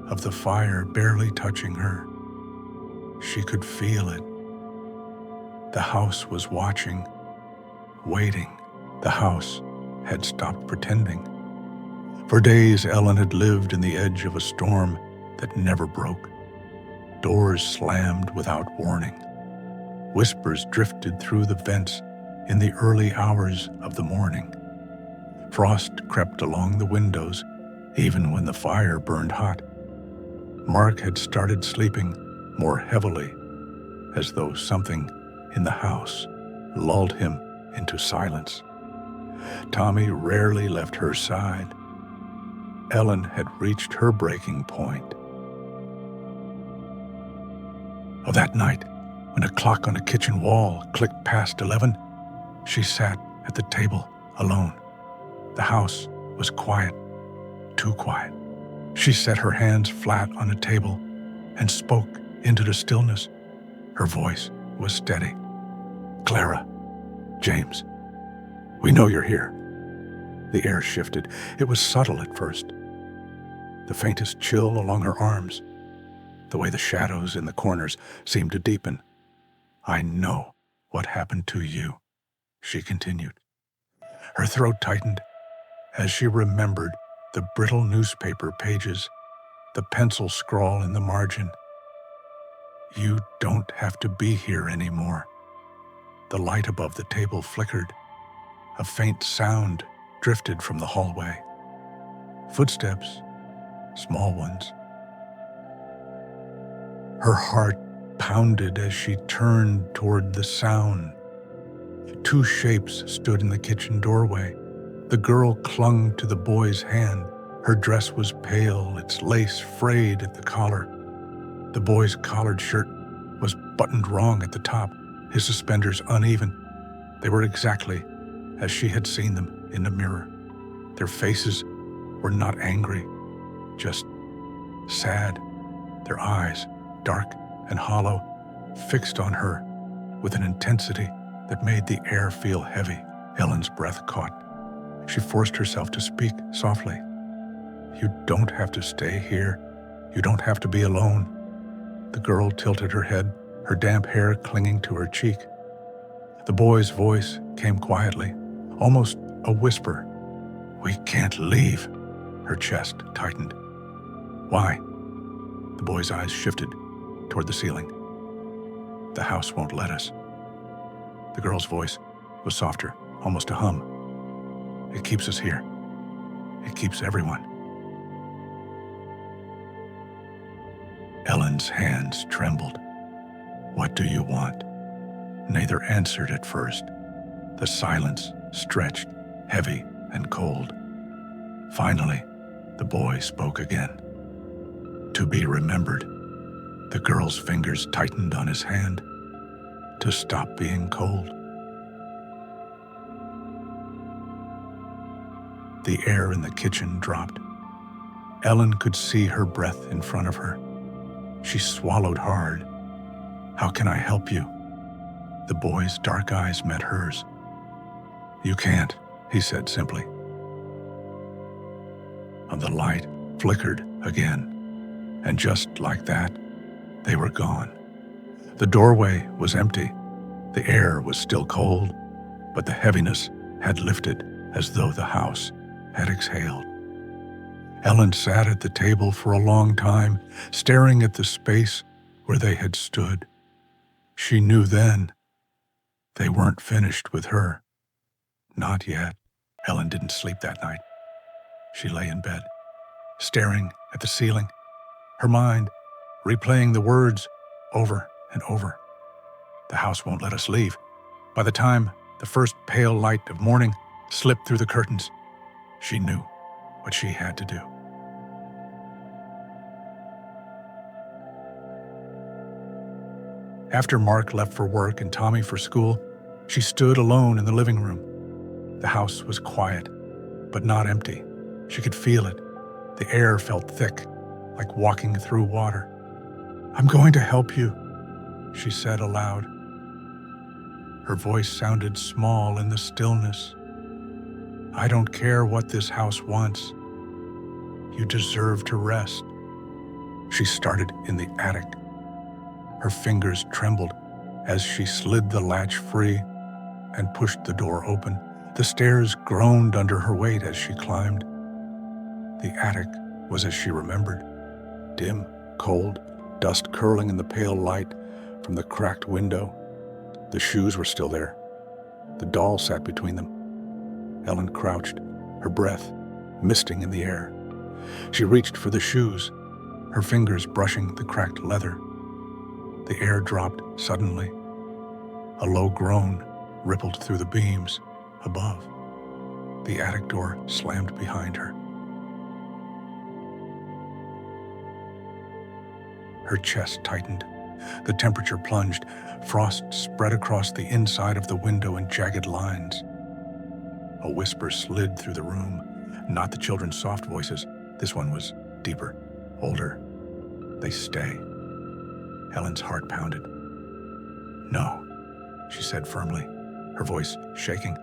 of the fire barely touching her. She could feel it. The house was watching, waiting. The house had stopped pretending. For days, Ellen had lived in the edge of a storm that never broke. Doors slammed without warning. Whispers drifted through the vents in the early hours of the morning. Frost crept along the windows, even when the fire burned hot. Mark had started sleeping more heavily, as though something in the house lulled him into silence. Tommy rarely left her side. Ellen had reached her breaking point. That night, when a clock on the kitchen wall clicked past 11, she sat at the table alone. The house was quiet, too quiet. She set her hands flat on the table and spoke into the stillness. Her voice was steady. "Clara, James, we know you're here." The air shifted. It was subtle at first. The faintest chill along her arms, the way the shadows in the corners seemed to deepen. "I know what happened to you," she continued. Her throat tightened as she remembered the brittle newspaper pages, the pencil scrawl in the margin. "You don't have to be here anymore." The light above the table flickered. A faint sound drifted from the hallway. Footsteps, small ones. Her heart pounded as she turned toward the sound. 2 shapes stood in the kitchen doorway. The girl clung to the boy's hand. Her dress was pale, its lace frayed at the collar. The boy's collared shirt was buttoned wrong at the top, his suspenders uneven. They were exactly as she had seen them in the mirror. Their faces were not angry, just sad, their eyes dark and hollow, fixed on her with an intensity that made the air feel heavy. Ellen's breath caught. She forced herself to speak softly. "You don't have to stay here. You don't have to be alone." The girl tilted her head, her damp hair clinging to her cheek. The boy's voice came quietly, almost a whisper. "We can't leave." Her chest tightened. "Why?" The boy's eyes shifted toward the ceiling. "The house won't let us." The girl's voice was softer, almost a hum. "It keeps us here. It keeps everyone." Ellen's hands trembled. "What do you want?" Neither answered at first. The silence stretched, heavy and cold. Finally, the boy spoke again. "To be remembered." The girl's fingers tightened on his hand. "To stop being cold." The air in the kitchen dropped. Ellen could see her breath in front of her. She swallowed hard. "How can I help you?" The boy's dark eyes met hers. "You can't," he said simply. And the light flickered again, and just like that, they were gone. The doorway was empty. The air was still cold, but the heaviness had lifted as though the house had exhaled. Ellen sat at the table for a long time, staring at the space where they had stood. She knew then they weren't finished with her. Not yet. Ellen didn't sleep that night. She lay in bed, staring at the ceiling, her mind replaying the words over and over. "The house won't let us leave." By the time the first pale light of morning slipped through the curtains, she knew what she had to do. After Mark left for work and Tommy for school, she stood alone in the living room. The house was quiet, but not empty. She could feel it. The air felt thick, like walking through water. "I'm going to help you," she said aloud. Her voice sounded small in the stillness. "I don't care what this house wants. You deserve to rest." She started in the attic. Her fingers trembled as she slid the latch free and pushed the door open. The stairs groaned under her weight as she climbed. The attic was as she remembered. Dim, cold, dust curling in the pale light from the cracked window. The shoes were still there. The doll sat between them. Ellen crouched, her breath misting in the air. She reached for the shoes, her fingers brushing the cracked leather. The air dropped suddenly. A low groan rippled through the beams above. The attic door slammed behind her. Her chest tightened. The temperature plunged. Frost spread across the inside of the window in jagged lines. A whisper slid through the room. Not the children's soft voices. This one was deeper, older. "They stay." Ellen's heart pounded. "No," she said firmly, her voice shaking.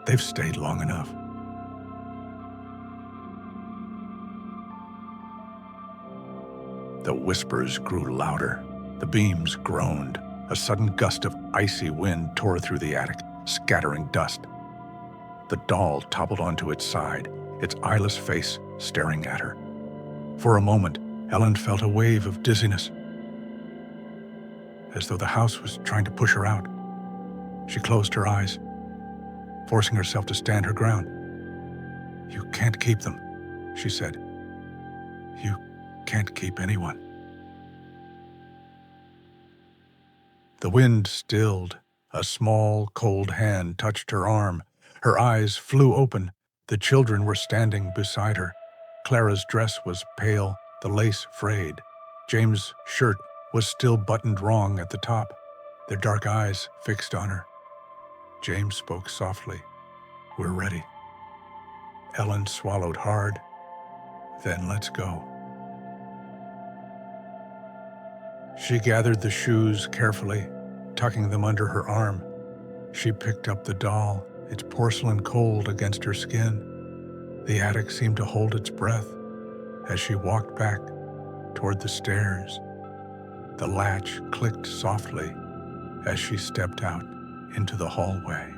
"They've stayed long enough." The whispers grew louder. The beams groaned. A sudden gust of icy wind tore through the attic, scattering dust. The doll toppled onto its side, its eyeless face staring at her. For a moment, Ellen felt a wave of dizziness, as though the house was trying to push her out. She closed her eyes, forcing herself to stand her ground. "You can't keep them," she said. "You can't keep anyone." The wind stilled. A small, cold hand touched her arm. Her eyes flew open. The children were standing beside her. Clara's dress was pale, the lace frayed. James' shirt was still buttoned wrong at the top, their dark eyes fixed on her. James spoke softly. "We're ready." Ellen swallowed hard. "Then let's go." She gathered the shoes carefully, tucking them under her arm. She picked up the doll, its porcelain cold against her skin. The attic seemed to hold its breath as she walked back toward the stairs. The latch clicked softly as she stepped out into the hallway.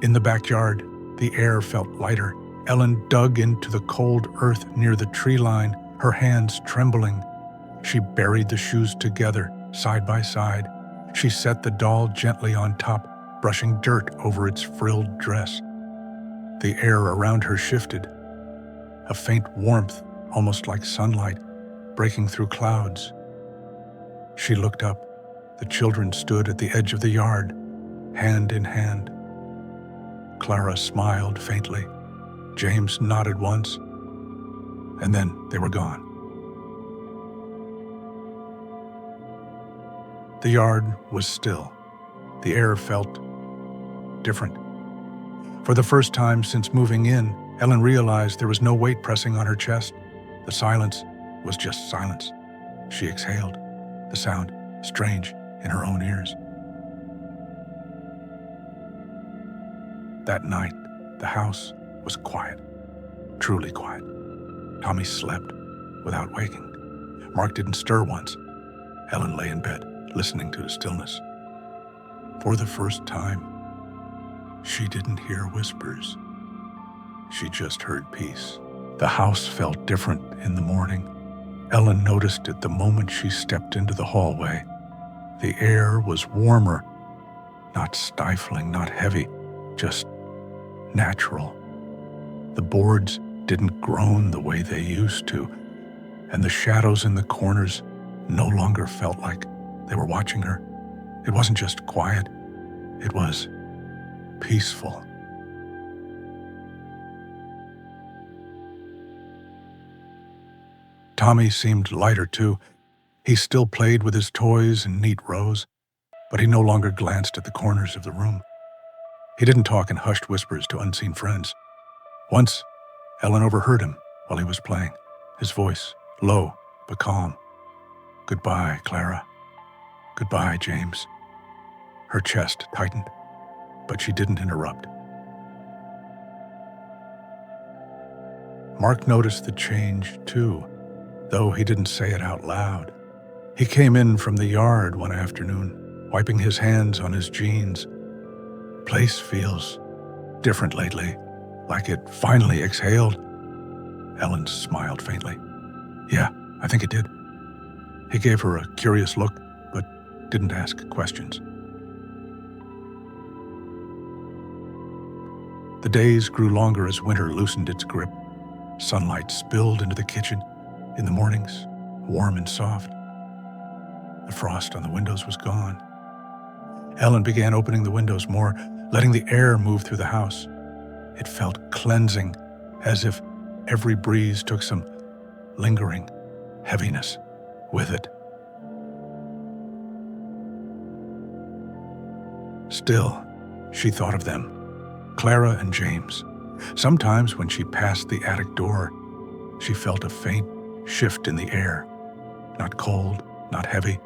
In the backyard, the air felt lighter. Ellen dug into the cold earth near the tree line, her hands trembling. She buried the shoes together, Side by side, she set the doll gently on top, brushing dirt over its frilled dress. The air around her shifted, a faint warmth, almost like sunlight, breaking through clouds. She looked up. The children stood at the edge of the yard, hand in hand. Clara smiled faintly. James nodded once, and then they were gone. The yard was still. The air felt different. For the first time since moving in, Ellen realized there was no weight pressing on her chest. The silence was just silence. She exhaled, the sound strange in her own ears. That night, the house was quiet, truly quiet. Tommy slept without waking. Mark didn't stir once. Ellen lay in bed, listening to the stillness. For the first time, she didn't hear whispers. She just heard peace. The house felt different in the morning. Ellen noticed it the moment she stepped into the hallway. The air was warmer, not stifling, not heavy, just natural. The boards didn't groan the way they used to, and the shadows in the corners no longer felt like they were watching her. It wasn't just quiet, it was peaceful. Tommy seemed lighter too. He still played with his toys in neat rows, but he no longer glanced at the corners of the room. He didn't talk in hushed whispers to unseen friends. Once, Ellen overheard him while he was playing, his voice low but calm. "Goodbye, Clara. Goodbye, James." Her chest tightened, but she didn't interrupt. Mark noticed the change too, though he didn't say it out loud. He came in from the yard one afternoon, wiping his hands on his jeans. "Place feels different lately, like it finally exhaled." Ellen smiled faintly. "Yeah, I think it did." He gave her a curious look, but didn't ask questions. The days grew longer as winter loosened its grip. Sunlight spilled into the kitchen in the mornings, warm and soft. The frost on the windows was gone. Ellen began opening the windows more, letting the air move through the house. It felt cleansing, as if every breeze took some lingering heaviness with it. Still, she thought of them, Clara and James. Sometimes when she passed the attic door, she felt a faint shift in the air. Not cold, not heavy,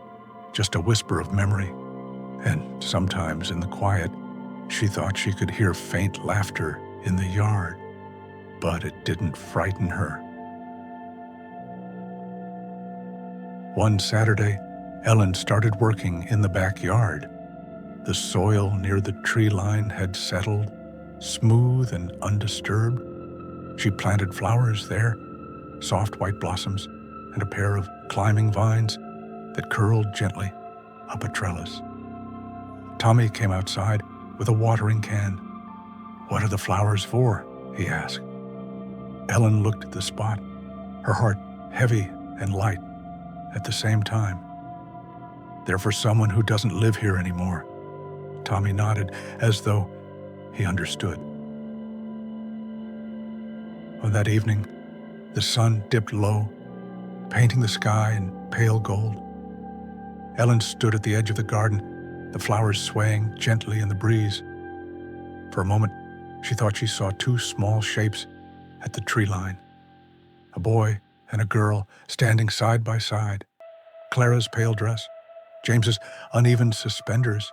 just a whisper of memory. And sometimes in the quiet, she thought she could hear faint laughter in the yard, but it didn't frighten her. One Saturday, Ellen started working in the backyard. The soil near the tree line had settled, smooth and undisturbed. She planted flowers there, soft white blossoms, and a pair of climbing vines that curled gently up a trellis. Tommy came outside with a watering can. "What are the flowers for?" he asked. Ellen looked at the spot, her heart heavy and light at the same time. "They're for someone who doesn't live here anymore." Tommy nodded, as though he understood. On that evening, the sun dipped low, painting the sky in pale gold. Ellen stood at the edge of the garden, the flowers swaying gently in the breeze. For a moment, she thought she saw two small shapes at the tree line, a boy and a girl standing side by side. Clara's pale dress, James's uneven suspenders.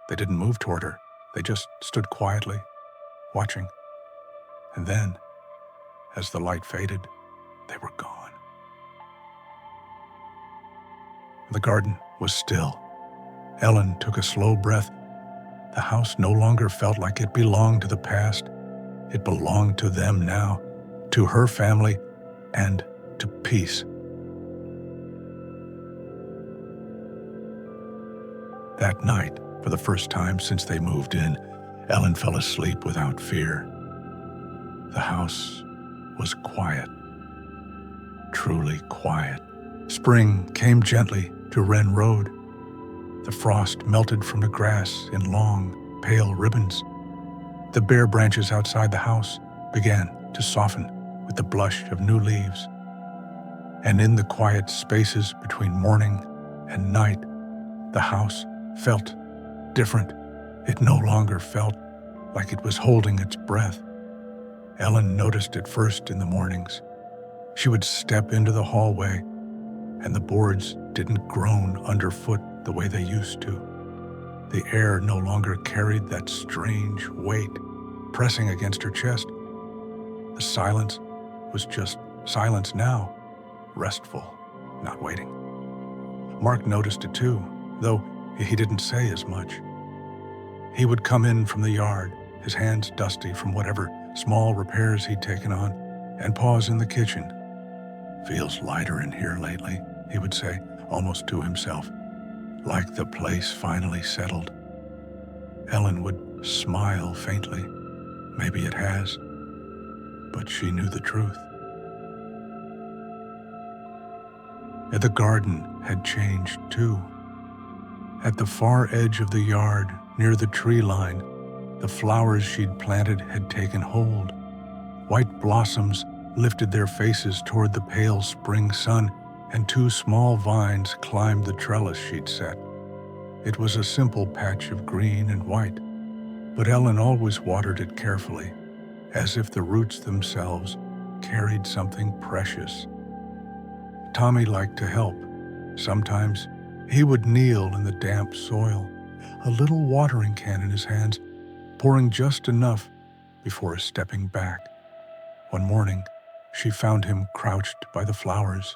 They didn't move toward her. They just stood quietly, watching. And then, as the light faded, they were gone. The garden was still. Ellen took a slow breath. The house no longer felt like it belonged to the past. It belonged to them now, to her family, and to peace. That night, for the first time since they moved in, Ellen fell asleep without fear. The house was quiet, truly quiet. Spring came gently to Wren Road. The frost melted from the grass in long, pale ribbons. The bare branches outside the house began to soften with the blush of new leaves. And in the quiet spaces between morning and night, the house felt different. It no longer felt like it was holding its breath. Ellen noticed it first in the mornings. She would step into the hallway, and the boards didn't groan underfoot the way they used to. The air no longer carried that strange weight pressing against her chest. The silence was just silence now, restful, not waiting. Mark noticed it too, though he didn't say as much. He would come in from the yard, his hands dusty from whatever small repairs he'd taken on, and pause in the kitchen. "Feels lighter in here lately," he would say, almost to himself, like the place finally settled. Ellen would smile faintly. Maybe it has, but she knew the truth. The garden had changed too. At the far edge of the yard, near the tree line, the flowers she'd planted had taken hold. White blossoms lifted their faces toward the pale spring sun, and two small vines climbed the trellis she'd set. It was a simple patch of green and white, but Ellen always watered it carefully, as if the roots themselves carried something precious. Tommy liked to help. Sometimes he would kneel in the damp soil, a little watering can in his hands, pouring just enough before stepping back. One morning, she found him crouched by the flowers,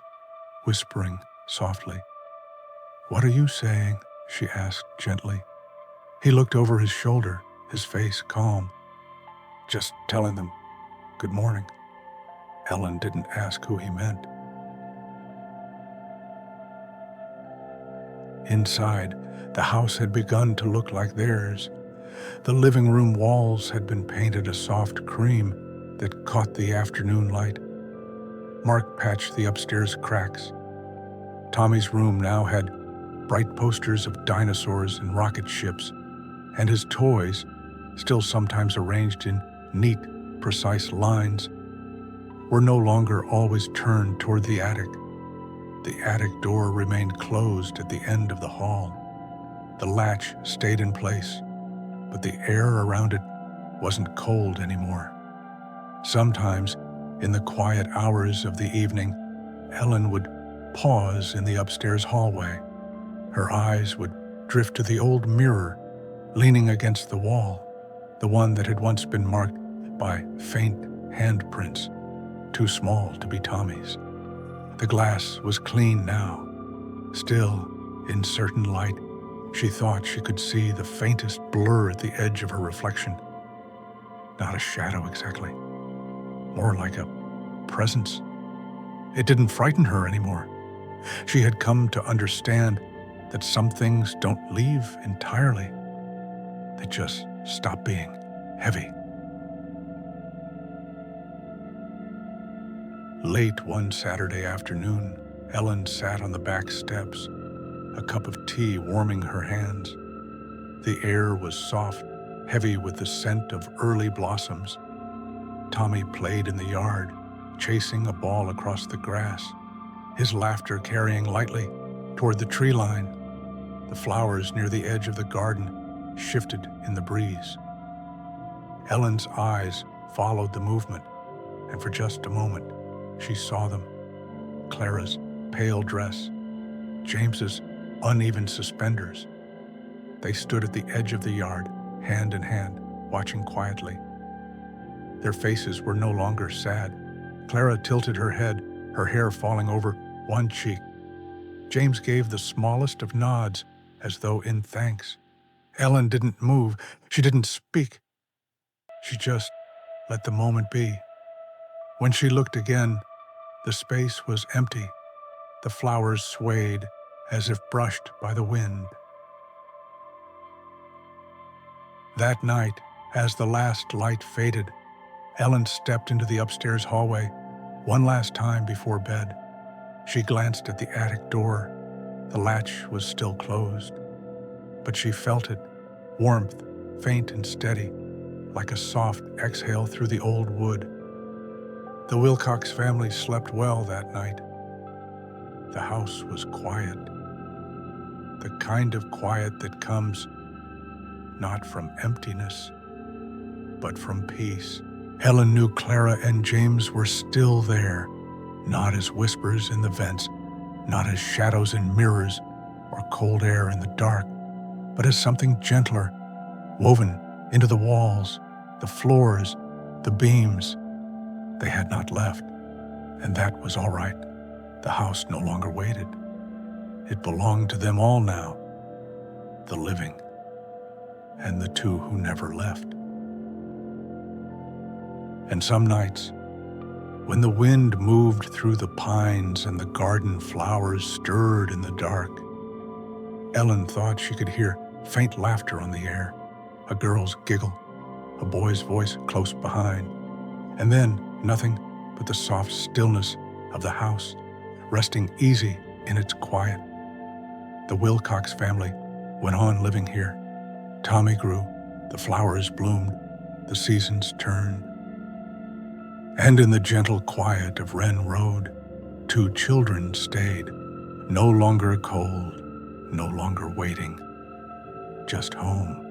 whispering softly. "What are you saying?" she asked gently. He looked over his shoulder, his face calm. "Just telling them good morning." Ellen didn't ask who he meant. Inside, the house had begun to look like theirs. The living room walls had been painted a soft cream that caught the afternoon light. Mark patched the upstairs cracks. Tommy's room now had bright posters of dinosaurs and rocket ships, and his toys, still sometimes arranged in neat, precise lines, were no longer always turned toward the attic. The attic door remained closed at the end of the hall. The latch stayed in place, but the air around it wasn't cold anymore. Sometimes, in the quiet hours of the evening, Ellen would pause in the upstairs hallway. Her eyes would drift to the old mirror leaning against the wall, the one that had once been marked by faint handprints, too small to be Tommy's. The glass was clean now. Still, in certain light, she thought she could see the faintest blur at the edge of her reflection. Not a shadow exactly, more like a presence. It didn't frighten her anymore. She had come to understand that some things don't leave entirely. They just stop being heavy. Late one Saturday afternoon, Ellen sat on the back steps, a cup of tea warming her hands. The air was soft, heavy with the scent of early blossoms. Tommy played in the yard, chasing a ball across the grass, his laughter carrying lightly toward the tree line. The flowers near the edge of the garden shifted in the breeze. Ellen's eyes followed the movement, and for just a moment, she saw them. Clara's pale dress, James's uneven suspenders. They stood at the edge of the yard, hand in hand, watching quietly. Their faces were no longer sad. Clara tilted her head, her hair falling over one cheek. James gave the smallest of nods, as though in thanks. Ellen didn't move. She didn't speak. She just let the moment be. When she looked again, the space was empty. The flowers swayed as if brushed by the wind. That night, as the last light faded, Ellen stepped into the upstairs hallway one last time before bed. She glanced at the attic door. The latch was still closed, but she felt it, warmth, faint and steady, like a soft exhale through the old wood. The Wilcox family slept well that night. The house was quiet, the kind of quiet that comes not from emptiness, but from peace. Ellen knew Clara and James were still there, not as whispers in the vents, not as shadows in mirrors or cold air in the dark, but as something gentler, woven into the walls, the floors, the beams. They had not left, and that was all right. The house no longer waited. It belonged to them all now, the living and the two who never left. And some nights, when the wind moved through the pines and the garden flowers stirred in the dark, Ellen thought she could hear faint laughter on the air, a girl's giggle, a boy's voice close behind, and then nothing but the soft stillness of the house, resting easy in its quiet. The Wilcox family went on living here. Tommy grew, the flowers bloomed, the seasons turned. And in the gentle quiet of Wren Road, two children stayed, no longer cold, no longer waiting, just home.